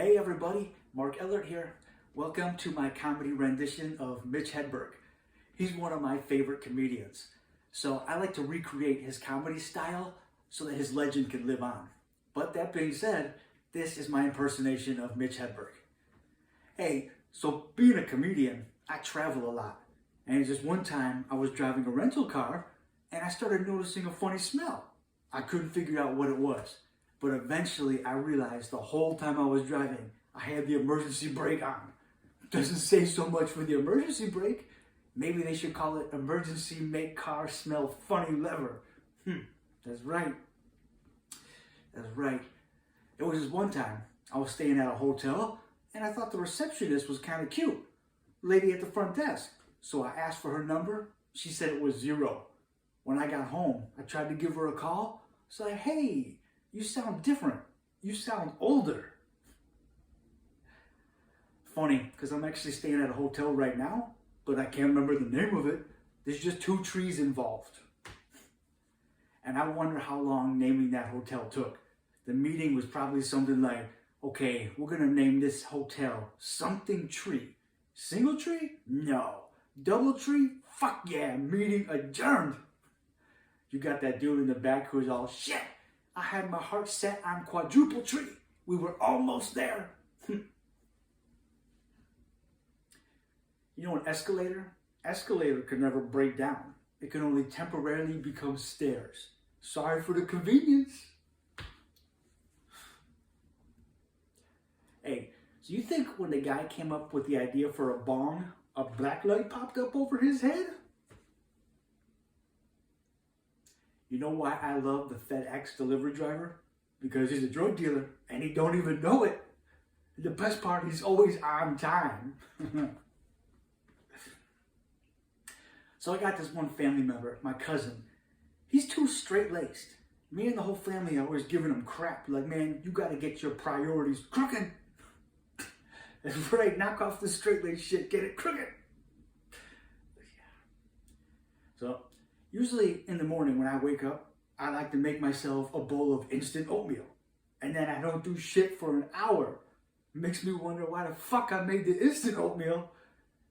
Hey everybody, Mark Ellert here. Welcome to my comedy rendition of Mitch Hedberg. He's one of my favorite comedians. So I like to recreate his comedy style so that his legend can live on. But that being said, this is my impersonation of Mitch Hedberg. Hey, so being a comedian, I travel a lot. And just one time I was driving a rental car and I started noticing a funny smell. I couldn't figure out what it was. But eventually I realized the whole time I was driving, I had the emergency brake on. Doesn't say so much for the emergency brake. Maybe they should call it emergency make car smell funny lever. That's right. That's right. It was just one time I was staying at a hotel and I thought the receptionist was kind of cute. Lady at the front desk. So I asked for her number. She said it was 0. When I got home, I tried to give her a call. It's like, hey, you sound different. You sound older. Funny, because I'm actually staying at a hotel right now, but I can't remember the name of it. There's just 2 trees involved. And I wonder how long naming that hotel took. The meeting was probably something like, okay, we're going to name this hotel something tree. Single tree? No. Double tree? Fuck yeah, meeting adjourned. You got that dude in the back who's all, shit, I had my heart set on quadruple tree. We were almost there. You know an escalator? Escalator can never break down. It can only temporarily become stairs. Sorry for the convenience. Hey, so you think when the guy came up with the idea for a bong, a black light popped up over his head? You know why I love the FedEx delivery driver? Because he's a drug dealer and he don't even know it. The best part, he's always on time. So I got this one family member, my cousin. He's too straight-laced. Me and the whole family are always giving him crap. Like, man, you got to get your priorities crooked. That's right, knock off the straight-laced shit, get it crooked. So, usually in the morning when I wake up, I like to make myself a bowl of instant oatmeal. And then I don't do shit for an hour. Makes me wonder why the fuck I made the instant oatmeal.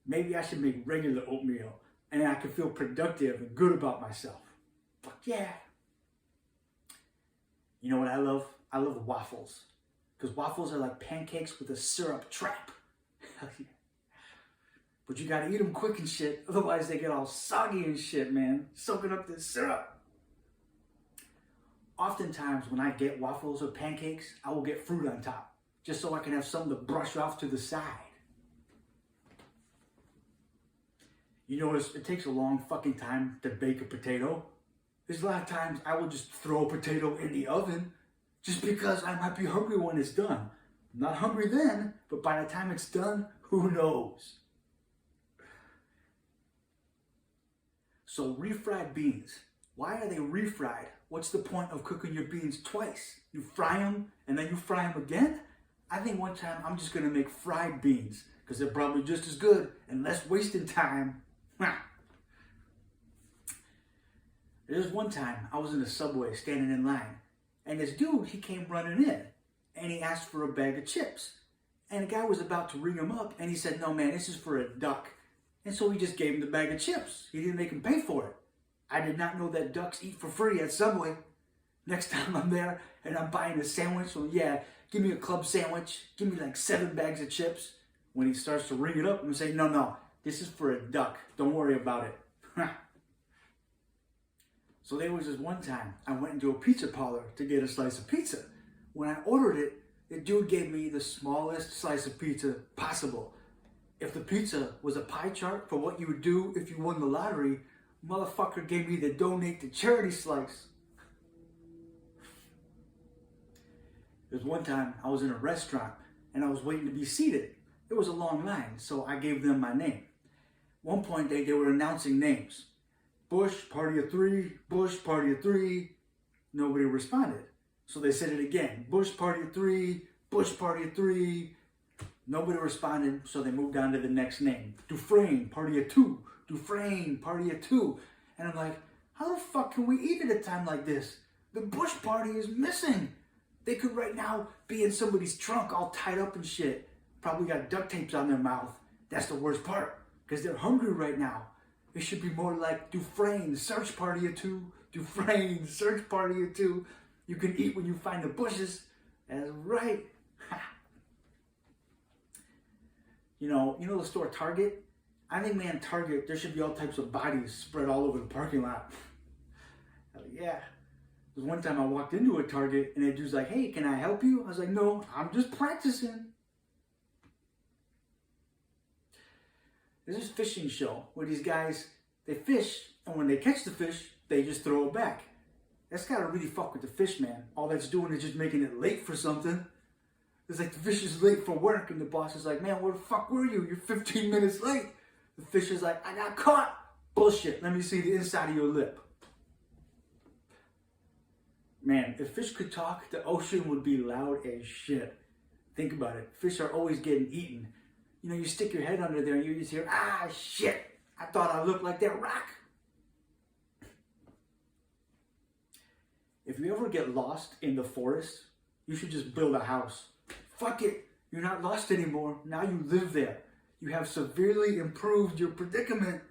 Maybe I should make regular oatmeal. And I can feel productive and good about myself. Fuck yeah. You know what I love? I love waffles. Because waffles are like pancakes with a syrup trap. But you gotta eat them quick and shit. Otherwise they get all soggy and shit, man. Soaking up the syrup. Oftentimes when I get waffles or pancakes, I will get fruit on top. Just so I can have something to brush off to the side. You notice it takes a long fucking time to bake a potato. There's a lot of times I will just throw a potato in the oven just because I might be hungry when it's done. I'm not hungry then, but by the time it's done, who knows? So refried beans. Why are they refried? What's the point of cooking your beans twice? You fry them and then you fry them again? I think one time I'm just gonna make fried beans because they're probably just as good and less wasting time. There's one time I was in a Subway standing in line and this dude, he came running in and he asked for a bag of chips. And the guy was about to ring him up and he said, no man, this is for a duck. And so he just gave him the bag of chips. He didn't make him pay for it. I did not know that ducks eat for free at Subway. Next time I'm there and I'm buying a sandwich, so yeah, give me a club sandwich. Give me like 7 bags of chips. When he starts to ring it up, I'm gonna say, no, this is for a duck. Don't worry about it. So there was this one time I went into a pizza parlor to get a slice of pizza. When I ordered it, the dude gave me the smallest slice of pizza possible. If the pizza was a pie chart for what you would do if you won the lottery, motherfucker gave me the donate to charity slice. There's one time I was in a restaurant and I was waiting to be seated. It was a long line, so I gave them my name. One point they were announcing names. Bush, party of 3, Bush, party of 3. Nobody responded. So they said it again. Bush, party of 3, Bush, party of 3. Nobody responded, so they moved on to the next name. Dufresne, party of 2. Dufresne, party of 2. And I'm like, how the fuck can we eat at a time like this? The Bush party is missing. They could right now be in somebody's trunk all tied up and shit. Probably got duct tapes on their mouth. That's the worst part, because they're hungry right now. It should be more like Dufresne, search party or two. Dufresne, search party or two. You can eat when you find the bushes. That's right. You know the store Target? I think, man, Target, there should be all types of bodies spread all over the parking lot. Hell yeah. There was one time I walked into a Target and the dude's like, hey, can I help you? I was like, no, I'm just practicing. There's this fishing show where these guys, they fish, and when they catch the fish, they just throw it back. That's gotta really fuck with the fish, man. All that's doing is just making it late for something. It's like the fish is late for work, and the boss is like, man, where the fuck were you? You're 15 minutes late. The fish is like, I got caught. Bullshit, let me see the inside of your lip. Man, if fish could talk, the ocean would be loud as shit. Think about it. Fish are always getting eaten. You know, you stick your head under there and you just hear, ah, shit. I thought I looked like that rock. If you ever get lost in the forest, you should just build a house. Fuck it. You're not lost anymore. Now you live there. You have severely improved your predicament.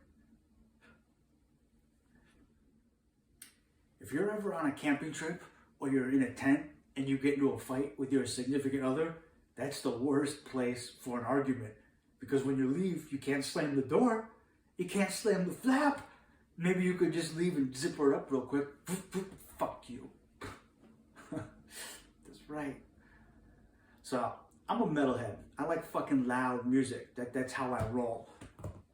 If you're ever on a camping trip or you're in a tent and you get into a fight with your significant other, that's the worst place for an argument. Because when you leave, you can't slam the door. You can't slam the flap. Maybe you could just leave and zip her up real quick. Fuck you. That's right. So, I'm a metalhead. I like fucking loud music. That's how I roll.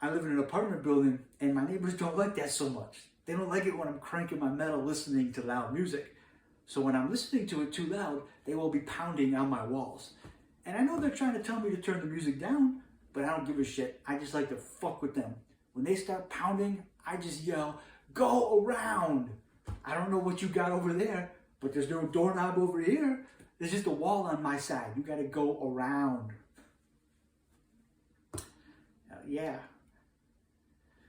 I live in an apartment building and my neighbors don't like that so much. They don't like it when I'm cranking my metal listening to loud music. So when I'm listening to it too loud, they will be pounding on my walls. And I know they're trying to tell me to turn the music down, but I don't give a shit. I just like to fuck with them. When they start pounding, I just yell, go around. I don't know what you got over there, but there's no doorknob over here. There's just a wall on my side. You gotta go around. Yeah.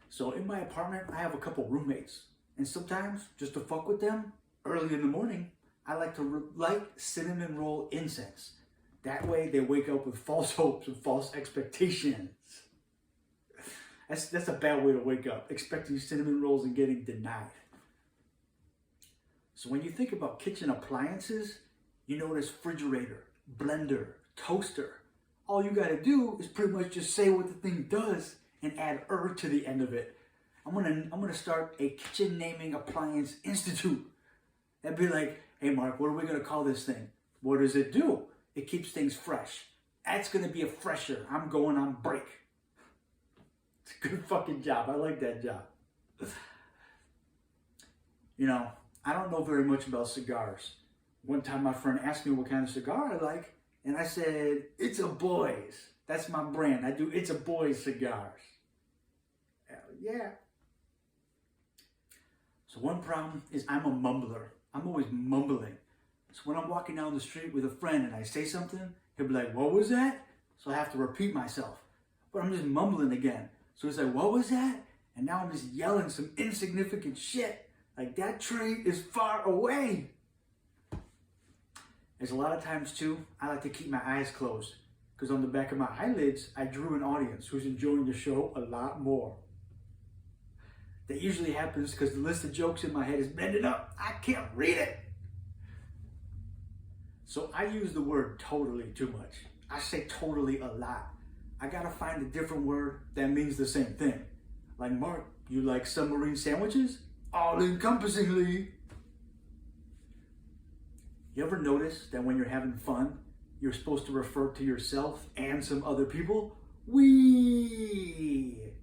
So in my apartment, I have a couple roommates. And sometimes, just to fuck with them, early in the morning, I like to light cinnamon roll incense. That way they wake up with false hopes and false expectations. That's a bad way to wake up, expecting cinnamon rolls and getting denied. So when you think about kitchen appliances, you notice refrigerator, blender, toaster. All you gotta do is pretty much just say what the thing does and add to the end of it. I'm gonna start a kitchen naming appliance institute. That'd be like, hey Mark, what are we gonna call this thing? What does it do? It keeps things fresh. That's gonna be a fresher. I'm going on break. It's a good fucking job. I like that job. You know, I don't know very much about cigars. One time my friend asked me what kind of cigar I like, and I said, It's a Boys. That's my brand. I do It's a Boys cigars. Hell yeah. So one problem is I'm a mumbler. I'm always mumbling. So when I'm walking down the street with a friend and I say something, he'll be like, what was that? So I have to repeat myself. But I'm just mumbling again. So he's like, what was that? And now I'm just yelling some insignificant shit. Like, that tree is far away. There's a lot of times, too, I like to keep my eyes closed. Because on the back of my eyelids, I drew an audience who's enjoying the show a lot more. That usually happens because the list of jokes in my head is bending up. I can't read it. So I use the word totally too much. I say totally a lot. I gotta find a different word that means the same thing. Like, Mark, you like submarine sandwiches? All-encompassingly. You ever notice that when you're having fun, you're supposed to refer to yourself and some other people? We.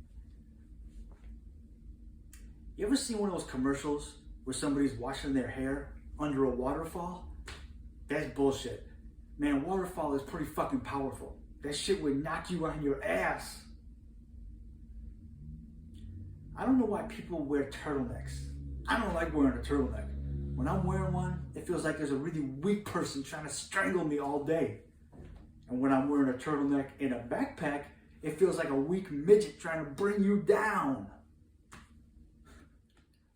You ever seen one of those commercials where somebody's washing their hair under a waterfall? That's bullshit. Man, waterfall is pretty fucking powerful. That shit would knock you on your ass. I don't know why people wear turtlenecks. I don't like wearing a turtleneck. When I'm wearing one, it feels like there's a really weak person trying to strangle me all day. And when I'm wearing a turtleneck in a backpack, it feels like a weak midget trying to bring you down.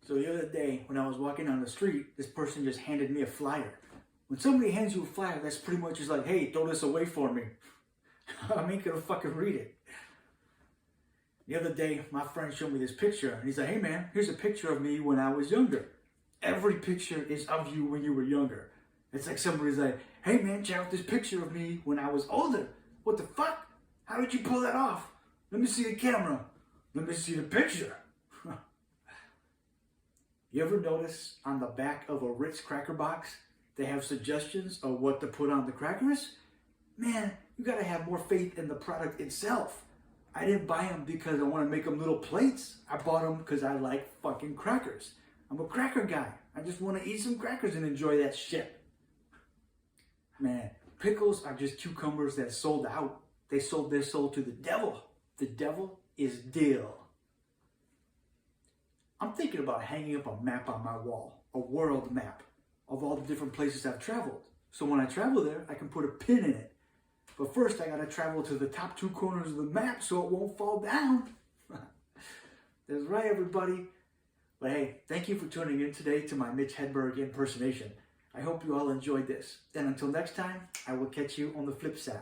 So the other day, when I was walking down the street, this person just handed me a flyer. When somebody hands you a flyer, that's pretty much just like, hey, throw this away for me. I ain't gonna fucking read it. The other day, my friend showed me this picture, and he's like, hey man, here's a picture of me when I was younger. Every picture is of you when you were younger. It's like somebody's like, hey man, check out this picture of me when I was older. What the fuck? How did you pull that off? Let me see the camera. Let me see the picture. You ever notice on the back of a Ritz cracker box, they have suggestions of what to put on the crackers? Man, you gotta have more faith in the product itself. I didn't buy them because I want to make them little plates. I bought them because I like fucking crackers. I'm a cracker guy. I just want to eat some crackers and enjoy that shit. Man, pickles are just cucumbers that sold out. They sold their soul to the devil. The devil is dill. I'm thinking about hanging up a map on my wall, a world map of all the different places I've traveled. So when I travel there, I can put a pin in it. But first, I gotta travel to the top 2 corners of the map so it won't fall down. That's right, everybody. But hey, thank you for tuning in today to my Mitch Hedberg impersonation. I hope you all enjoyed this. And until next time, I will catch you on the flip side.